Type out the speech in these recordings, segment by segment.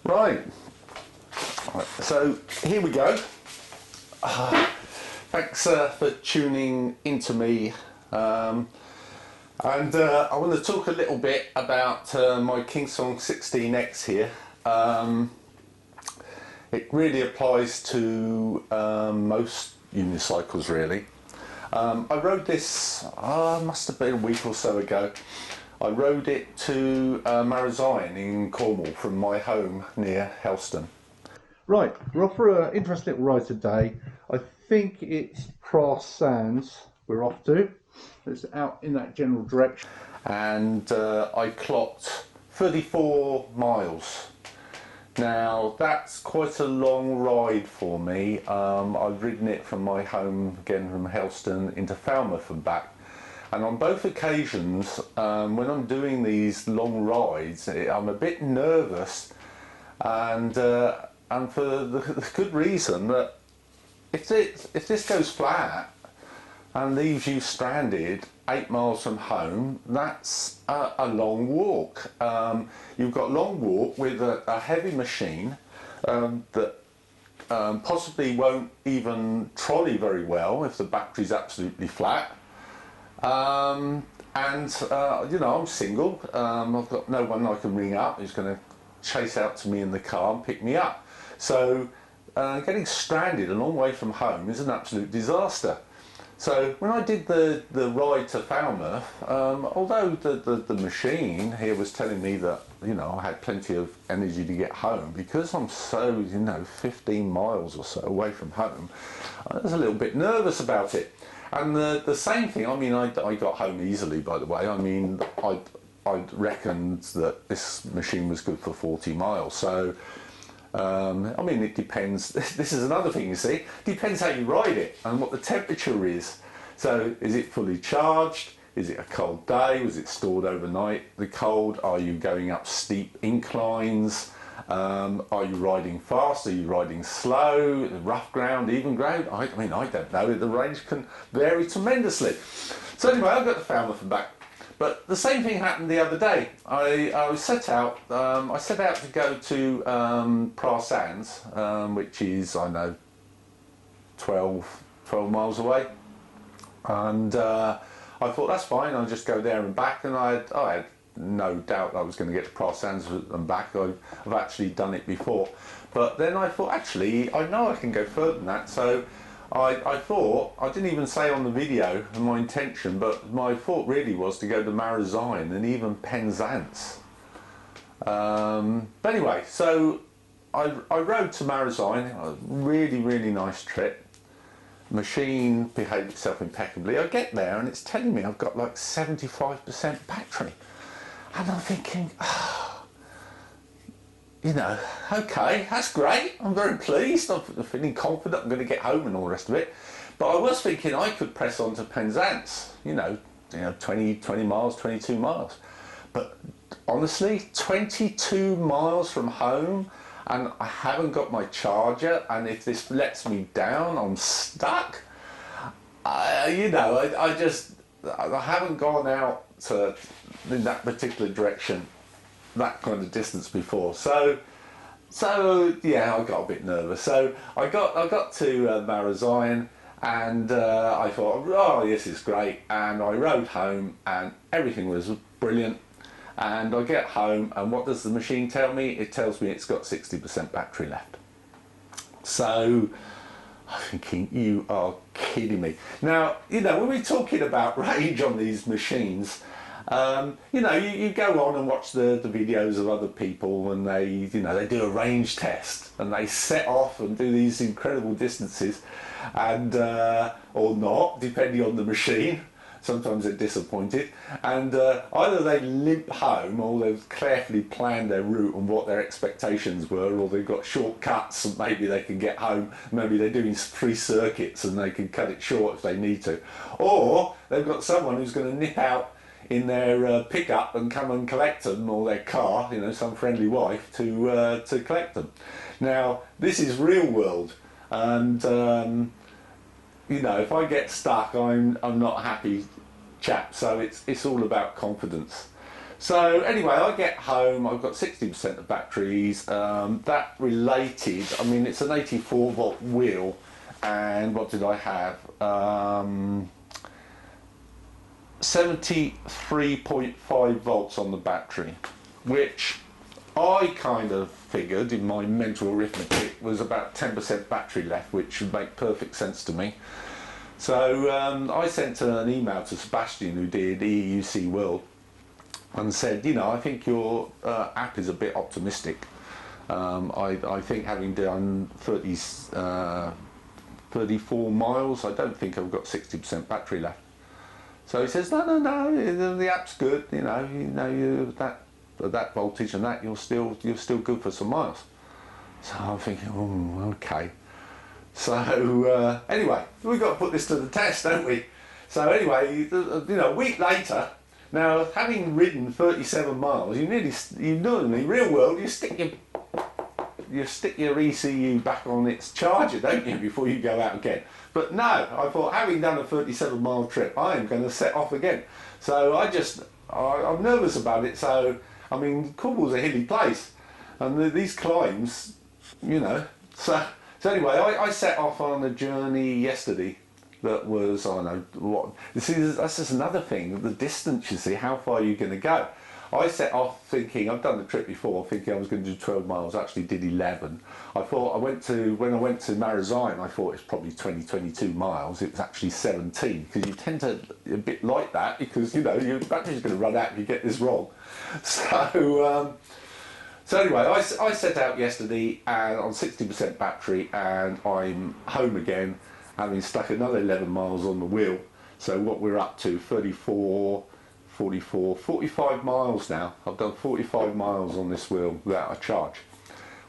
Right, so here we go. Thanks for tuning into me, and I want to talk a little bit about my Kingsong 16X here. It really applies to most unicycles really. I rode this, must have been a week or so ago. I rode it to Marizine in Cornwall from my home near Helston. Right, we're off for an interesting little ride today. I think it's Pras Sands we're off to. It's out in that general direction. And I clocked 34 miles. Now that's quite a long ride for me. I've ridden it from my home, again from Helston, into Falmouth and back. And on both occasions, when I'm doing these long rides, I'm a bit nervous, and for the good reason that if this goes flat and leaves you stranded 8 miles from home, that's a long walk. You've got a long walk with a heavy machine that possibly won't even trolley very well if the battery's absolutely flat. You know, I'm single. I've got no one I can ring up who's going to chase out to me in the car and pick me up. So getting stranded a long way from home is an absolute disaster. So when I did the ride to Falmouth, although the machine here was telling me that, you know, I had plenty of energy to get home, because I'm so, you know, 15 miles or so away from home, I was a little bit nervous about it. And the same thing, I mean, I got home easily, by the way. I mean, I'd reckoned that this machine was good for 40 miles. So, I mean, it depends. This is another thing, you see. It depends how you ride it and what the temperature is. So, is it fully charged? Is it a cold day? Was it stored overnight? The cold? Are you going up steep inclines? Are you riding fast? Are you riding slow? Rough ground, even ground? I mean, I don't know. The range can vary tremendously. So anyway, I got to Falmouth and back. But the same thing happened the other day. I set out to go to Pras Sands, which is, I know, 12 miles away. And I thought, that's fine, I'll just go there and back. And I had no doubt I was going to get to Pras Sands and back. I've actually done it before. But then I thought, actually, I know I can go further than that. So I thought, I didn't even say on the video my intention, but my thought really was to go to Marizine and even Penzance. But anyway, so I rode to Marizine, a really, really nice trip. Machine behaved itself impeccably. I get there and it's telling me I've got like 75% battery. And I'm thinking, oh, you know, okay, that's great. I'm very pleased. I'm feeling confident I'm going to get home and all the rest of it. But I was thinking I could press on to Penzance, you know 20 miles, 22 miles. But honestly, 22 miles from home, and I haven't got my charger, and if this lets me down, I'm stuck. You know, I haven't gone out in that particular direction that kind of distance before, so yeah, I got a bit nervous. So I got to Marizine, and I thought, oh, this is great, and I rode home and everything was brilliant. And I get home, and what does the machine tell me? It tells me it's got 60% battery left. So I'm thinking, you are kidding me. Now, you know, when we're talking about range on these machines, you know, you go on and watch the videos of other people, and they do a range test, and they set off and do these incredible distances, and or not, depending on the machine. Sometimes they're disappointed, and either they limp home, or they've carefully planned their route and what their expectations were, or they've got shortcuts and maybe they can get home. Maybe they're doing 3 circuits and they can cut it short if they need to, or they've got someone who's going to nip out in their pickup and come and collect them, or their car, you know, some friendly wife to collect them. Now this is real world, and you know, if I get stuck, I'm not a happy chap. So it's all about confidence. So anyway, I get home, I've got 60% of batteries. That related, I mean, it's an 84 volt wheel, and what did I have? 73.5 volts on the battery, which I kind of figured in my mental arithmetic was about 10% battery left, which would make perfect sense to me. So I sent an email to Sebastian, who did EUC World, and said, you know, I think your app is a bit optimistic. I think having done 34 miles, I don't think I've got 60% battery left. So he says, no, the app's good. You know, that voltage and that, you're still good for some miles. So I'm thinking, oh, okay. So anyway, we've got to put this to the test, don't we? So anyway, you know, a week later, now having ridden 37 miles, you normally, real world, you stick your ECU back on its charger, don't you, before you go out again. But no, I thought, having done a 37 mile trip, I am going to set off again. So I'm nervous about it. So, I mean, Cornwall's a hilly place, and these climbs, you know. So anyway, I set off on a journey yesterday that was, I don't know what, you see, that's just another thing, the distance, you see, how far are you going to go? I set off thinking, I've done the trip before, thinking I was going to do 12 miles, actually did 11. I thought, when I went to Marazion, I thought it's probably 22 miles, it was actually 17, because you tend to, a bit like that, because, you know, your battery's going to run out if you get this wrong. So anyway, I set out yesterday and on 60% battery, and I'm home again, having stuck another 11 miles on the wheel. So what we're up to, 45 miles now. I've done 45 miles on this wheel without a charge,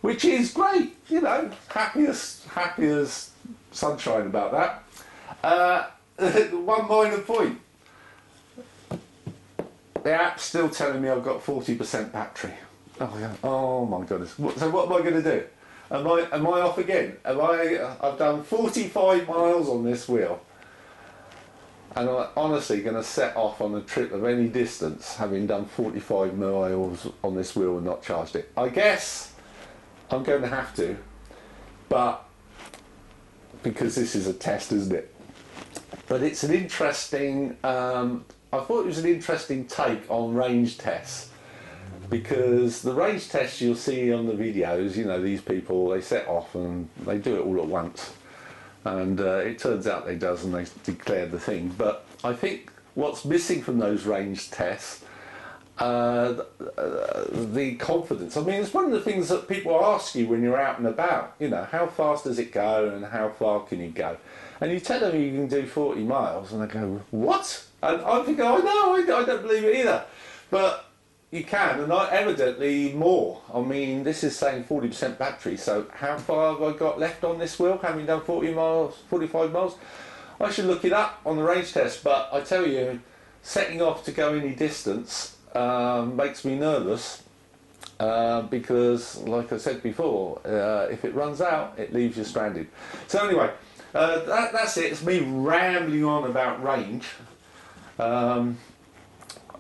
which is great, you know, happy as sunshine about that. One minor point, the app's still telling me I've got 40% battery. Oh yeah. Oh my goodness. So what am I going to do? Am I off again? I've done 45 miles on this wheel, and I'm honestly going to set off on a trip of any distance having done 45 miles on this wheel and not charged it. I guess I'm going to have to, but because this is a test, isn't it? But it's an interesting, I thought it was an interesting take on range tests, because the range tests you'll see on the videos, you know, these people, they set off and they do it all at once. And it turns out they does, and they declare the thing. But I think what's missing from those range tests, the confidence. I mean, it's one of the things that people ask you when you're out and about. You know, how fast does it go, and how far can you go? And you tell them you can do 40 miles, and they go, what? And I'm thinking, oh no, I don't believe it either. But you can, and evidently more. I mean, this is saying 40% battery, so how far have I got left on this wheel, having done 40 miles, 45 miles? I should look it up on the range test, but I tell you, setting off to go any distance makes me nervous, because, like I said before, if it runs out, it leaves you stranded. So anyway, that's it. It's me rambling on about range.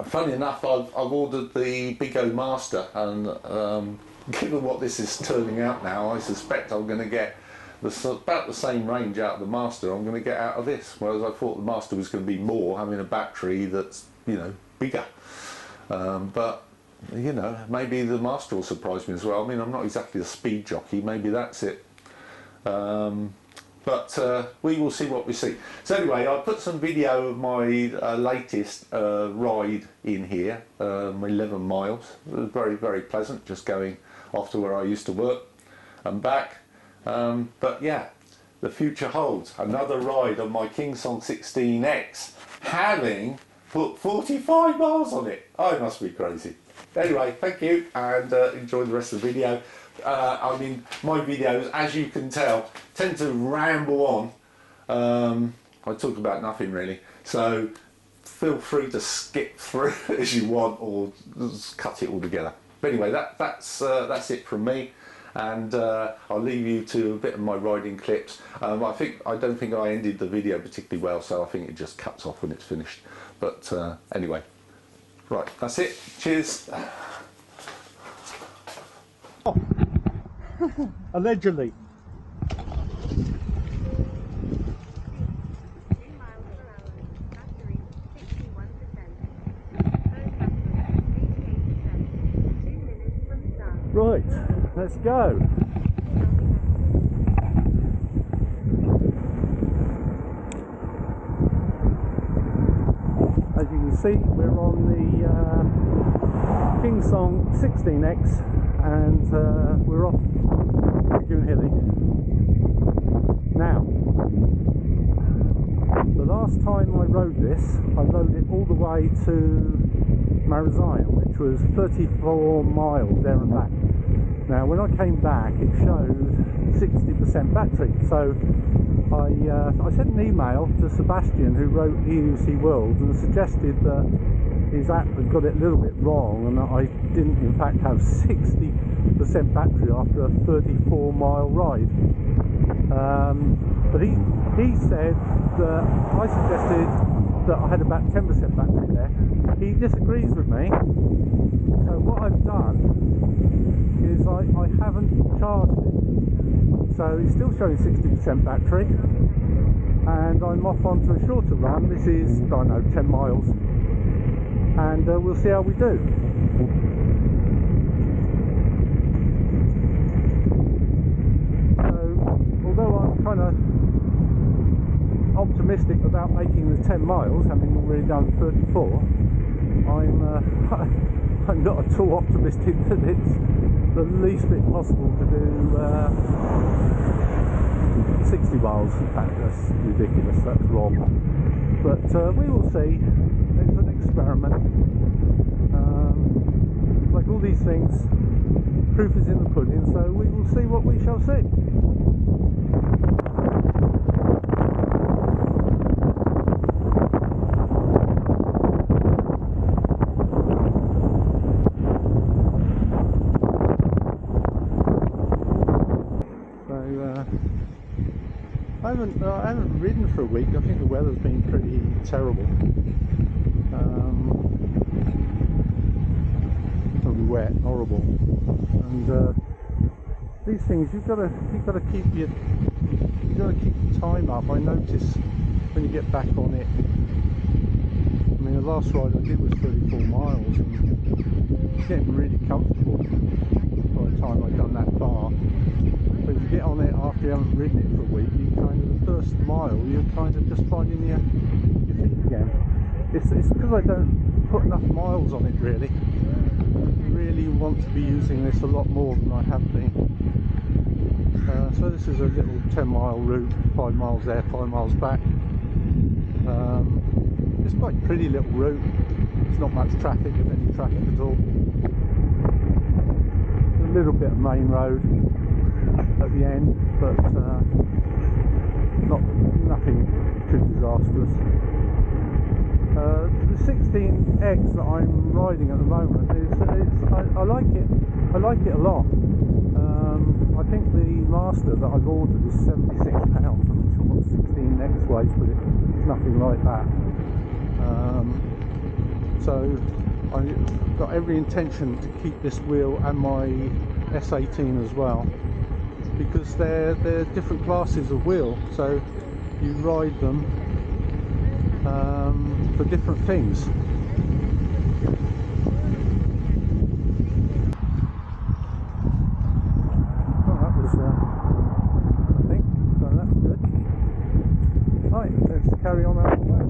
Funny enough, I've ordered the Big O Master, and given what this is turning out now, I suspect I'm going to get about the same range out of the Master I'm going to get out of this, whereas I thought the Master was going to be more, having a battery that's, you know, bigger. But, you know, maybe the Master will surprise me as well. I mean, I'm not exactly a speed jockey, maybe that's it. But we will see what we see. So anyway, I put some video of my latest ride in here, 11 miles. It was very, very pleasant, just going off to where I used to work and back. But yeah, the future holds. Another ride on my Kingsong 16X, having put 45 miles on it. I must be crazy. Anyway, thank you, and enjoy the rest of the video. I mean, my videos, as you can tell, tend to ramble on. I talk about nothing really, so feel free to skip through as you want, or just cut it all together. But anyway, that's it from me, and I'll leave you to a bit of my riding clips. I don't think I ended the video particularly well, so I think it just cuts off when it's finished. But anyway, Right, that's it. Cheers. Allegedly. Right, let's go. As you can see, we're on the Kingsong 16X and we're off Hilly. Now, the last time I rode this, I rode it all the way to Marizion, which was 34 miles there and back. Now, when I came back, it showed 60% battery, so I sent an email to Sebastian, who wrote EUC World, and suggested that his app had got it a little bit wrong and that I didn't in fact have 60% battery after a 34-mile ride. But he said that I suggested that I had about 10% battery there. He disagrees with me. So what I've done is I haven't charged it. So it's still showing 60% battery, and I'm off onto a shorter run. This is, I don't know, 10 miles, and we'll see how we do. So although I'm kind of optimistic about making the 10 miles, having already done 34, I'm not at all optimistic that it's the least bit possible to do 60 miles. In fact, that's ridiculous, that's wrong. But we will see. It's an experiment. Like all these things, proof is in the pudding, so we will see what we shall see. I haven't ridden for a week. I think the weather's been pretty terrible. Probably wet, horrible. And these things, you've got to keep your time up. I notice when you get back on it. I mean, the last ride I did was 34 miles, and getting really comfortable by the time I'd done that far. But if you get on it after you haven't ridden it for a week, you kind of, the first mile, you're kind of just finding your feet again. It's because I don't put enough miles on it, really. I really want to be using this a lot more than I have been. So this is a little 10-mile route, 5 miles there, 5 miles back. It's quite a pretty little route. There's not much traffic, if any traffic at all. A little bit of main road at the end, but nothing too disastrous. The 16X that I'm riding at the moment I like it. I like it a lot. I think the Master that I've ordered is £76. I'm not sure what 16X weighs, but it's nothing like that. So I've got every intention to keep this wheel and my S18 as well, because they're different classes of wheel, so you ride them for different things. Oh, that was I think so. That's good. Right, let's carry on our way.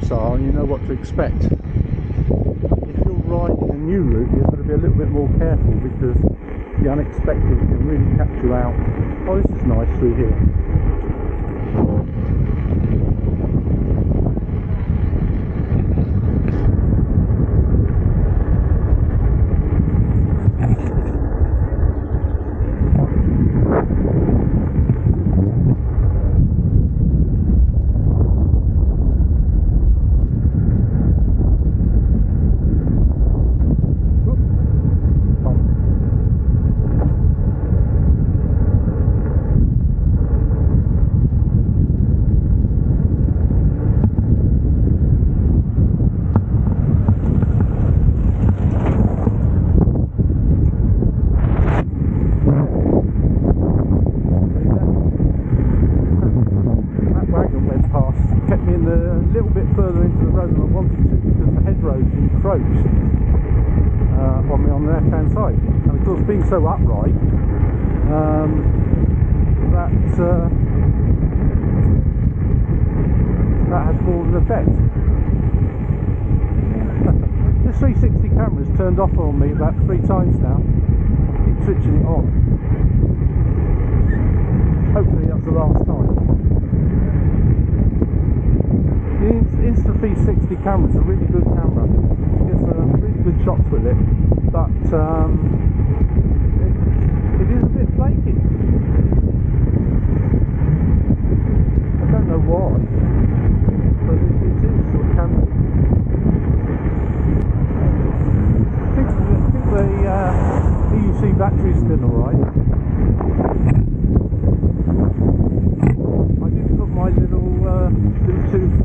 shapes are and you know what to expect. If you're riding a new route, you've got to be a little bit more careful because the unexpected can really catch you out. Oh, this is nice through here. Being so upright, that has more of an effect. This 360 camera's turned off on me about 3 times now. I keep switching it on. Hopefully that's the last time. The Insta360 camera's a really good camera. It gets really good shots with it, but it is a bit flaky. I don't know why, but it is sort of camera. I think the EUC battery is still alright. I did put my little Bluetooth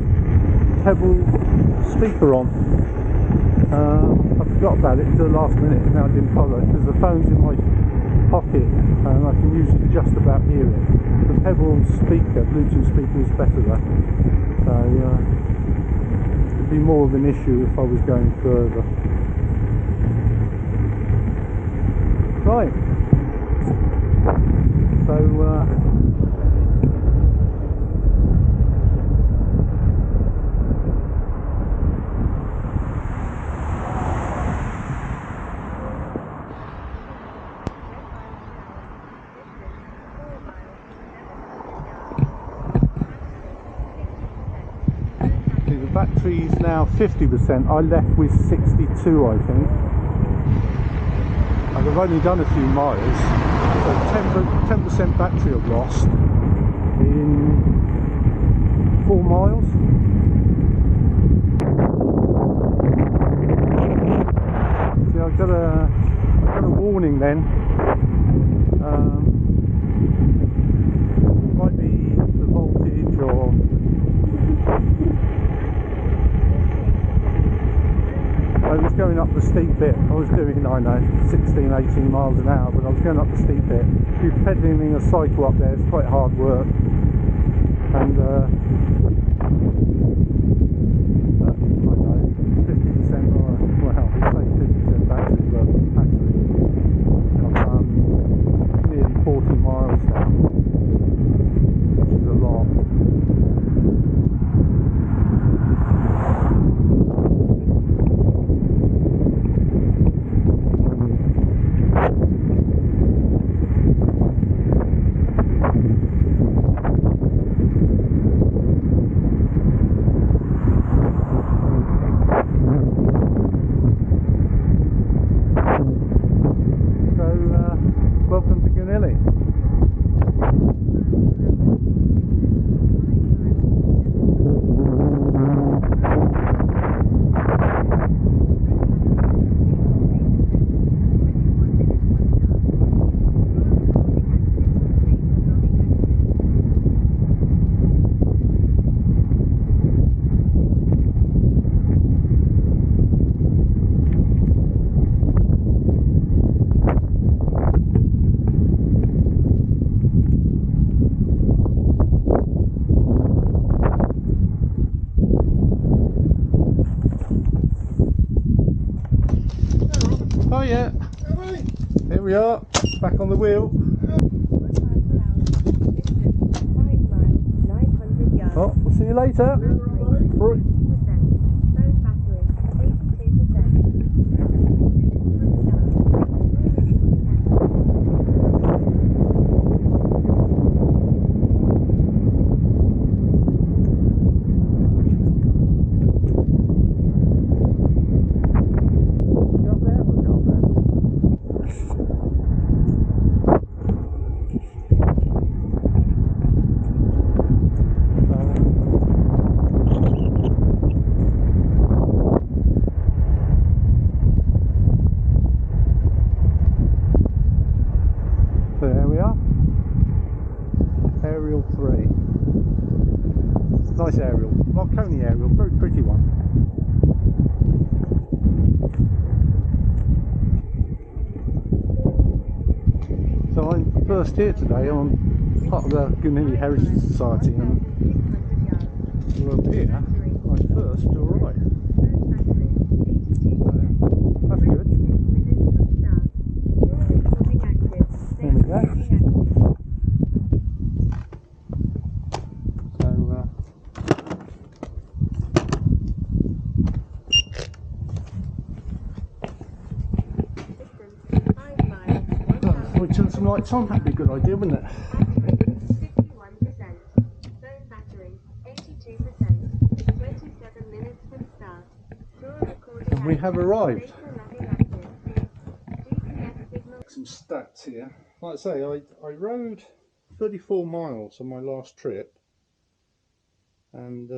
Pebble speaker on. I forgot about it until the last minute, and now I didn't bother because the phone's in my pocket and I can usually just about hear it. The Pebble speaker, Bluetooth speaker, is better though. So it'd be more of an issue if I was going further. Right. So battery's now 50%. I left with 62, I think. And I've only done a few miles, so 10% battery I've lost in 4 miles. See, I've got a warning then. Might be the voltage or I was going up the steep bit. I was doing, I know, 16, 18 miles an hour, but I was going up the steep bit. If you're pedaling a cycle up there, it's quite hard work. And I know, 50% or, well, we say 50% battery, but actually I've done nearly 40 miles now, which is a lot. Oh yeah, here we are, back on the wheel. Oh, we'll see you later. nice aerial, Marconi aerial, very pretty one. So I'm first here today on part of the Gunili Heritage Society, and we're up here, I'm first to arrive. That's good. There we go. We turn some lights on, that'd be a good idea, wouldn't it? 51%. Phone battery, 82%. 27 minutes from start. And we have arrived. GPS signal. Some stats here. Like I say, I rode 34 miles on my last trip, and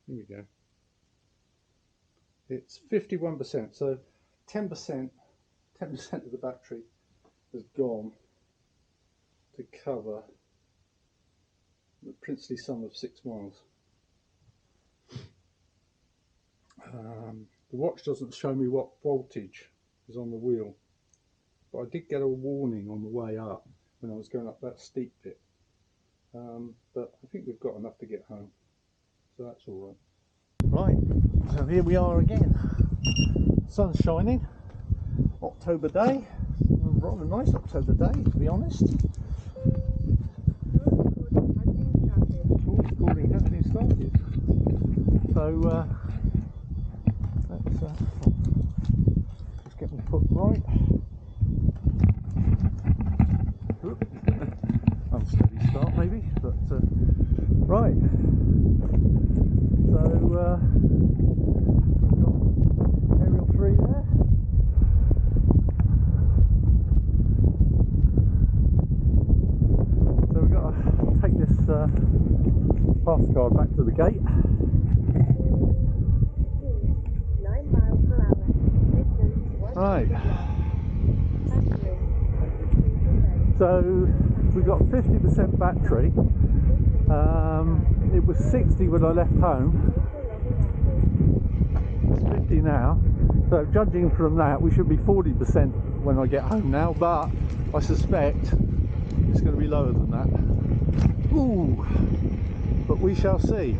here we go. It's 51%, so 10% of the battery has gone to cover the princely sum of 6 miles. The watch doesn't show me what voltage is on the wheel, but I did get a warning on the way up when I was going up that steep bit. But I think we've got enough to get home, so that's all right. Right, so here we are again. Sun's shining, October day, rather nice October day to be honest. Recording has been started. So let's just get my foot right. Unsteady start maybe, but right. So we've got aerial 3 there. So we've got to take this pass card back to the gate. 9 miles per hour. Distance, Right. battery, 83%. So we've got 50% battery. It was 60 when I left home. It's 50 now. So judging from that, we should be 40% when I get home now, but I suspect it's going to be lower than that. Ooh, but we shall see.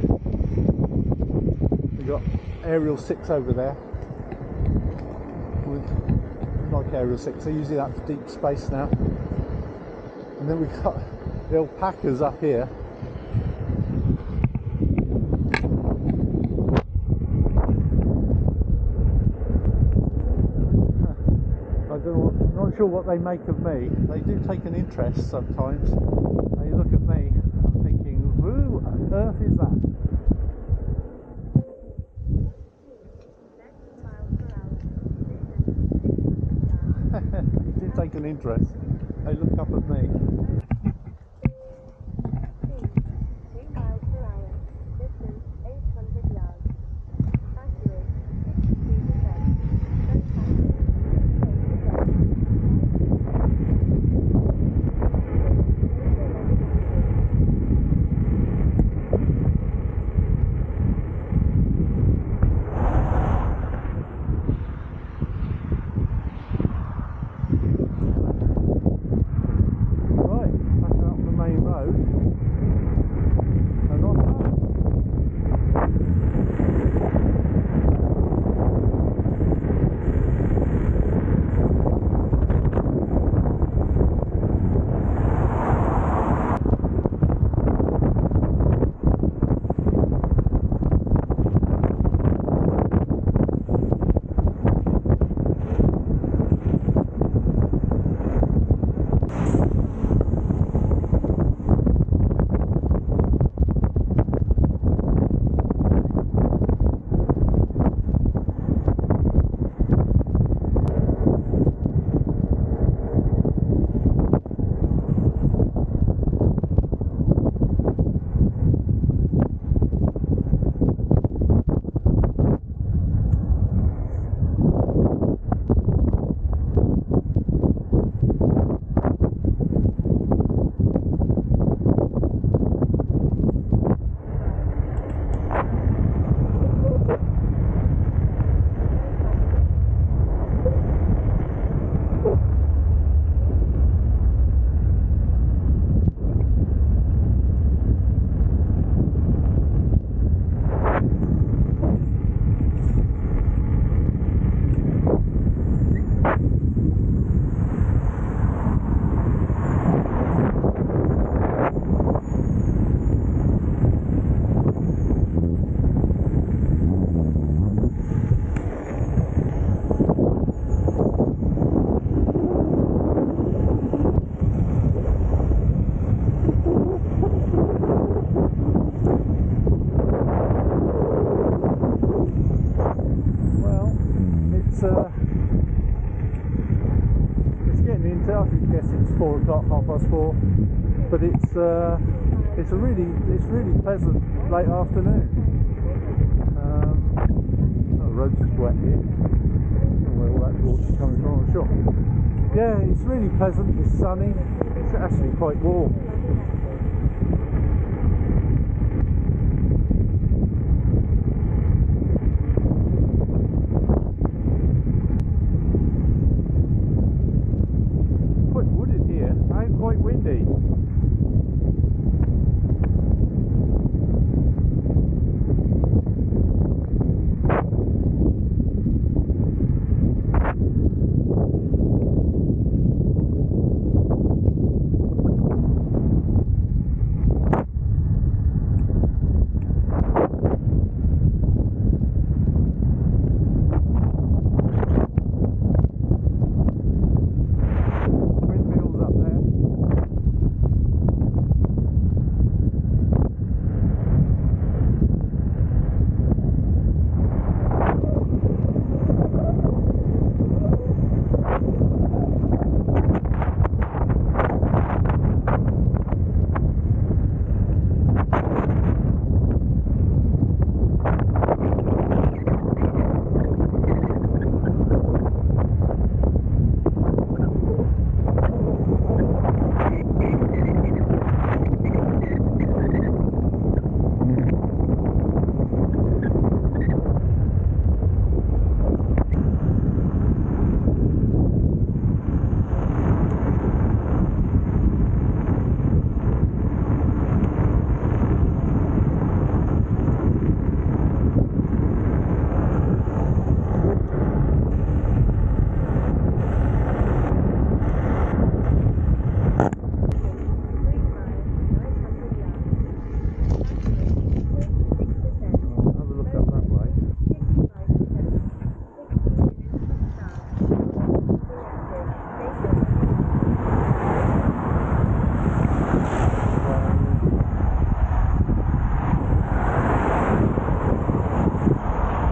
We've got aerial 6 over there. Like aerial 6, so usually that's deep space now. And then we've got the alpacas up here. I'm not sure what they make of me. They do take an interest sometimes. They look at me, I'm thinking, who on earth is that? 30 miles per hour. Distance, They do take an interest. They look up at me. 3 miles per hour. Distance, 800 yards. Battery, 63%. Phone battery, 8%. Right, I could guess it's 4 o'clock, 4:30, but it's really pleasant late afternoon. The road's wet here. I don't know where all that water's coming from, I'm sure. Yeah, it's really pleasant. It's sunny. It's actually quite warm. Quite wooded here and quite windy. Windmills up there. Have a look up that way.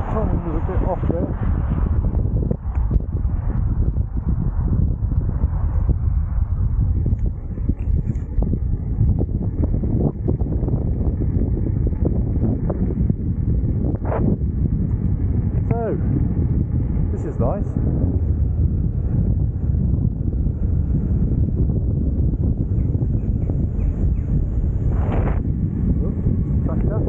Timing was a bit off there. So, this is nice. Oop, tractor.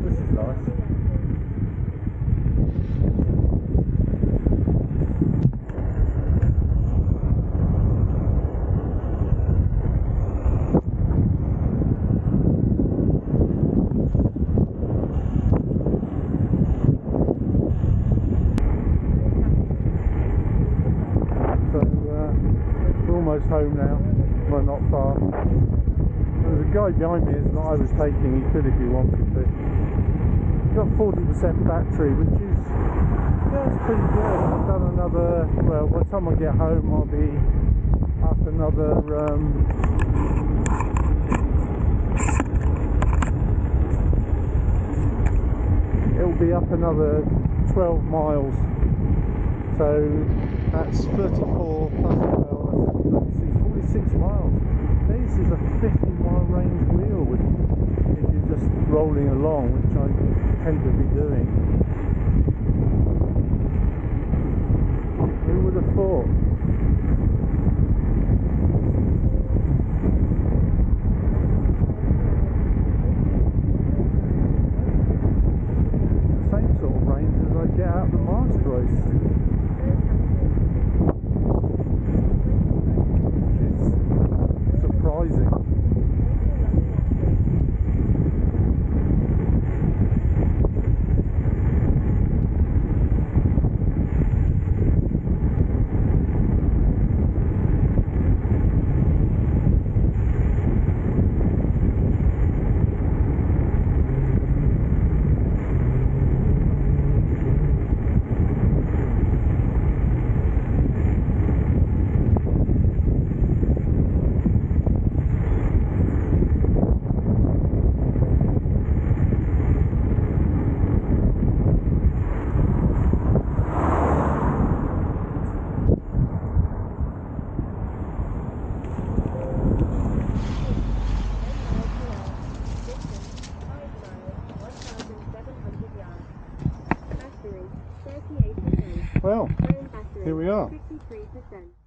This is nice. So we're almost home now. Well, not far. There's a guy behind me is not overtaking. He could if he wanted to. Got 40% battery, which is, yeah, it's pretty good. I've done another, well, by the time I get home I'll be up another it'll be up another 12 miles, so that's 34 plus 12, that's 46 miles. This is a 50-mile range wheel with, if you're just rolling along, which I tend to be doing. Who would have thought? Same sort of range as I get out of the master race. Which is surprising. Well, Phone battery, here we are. 53%.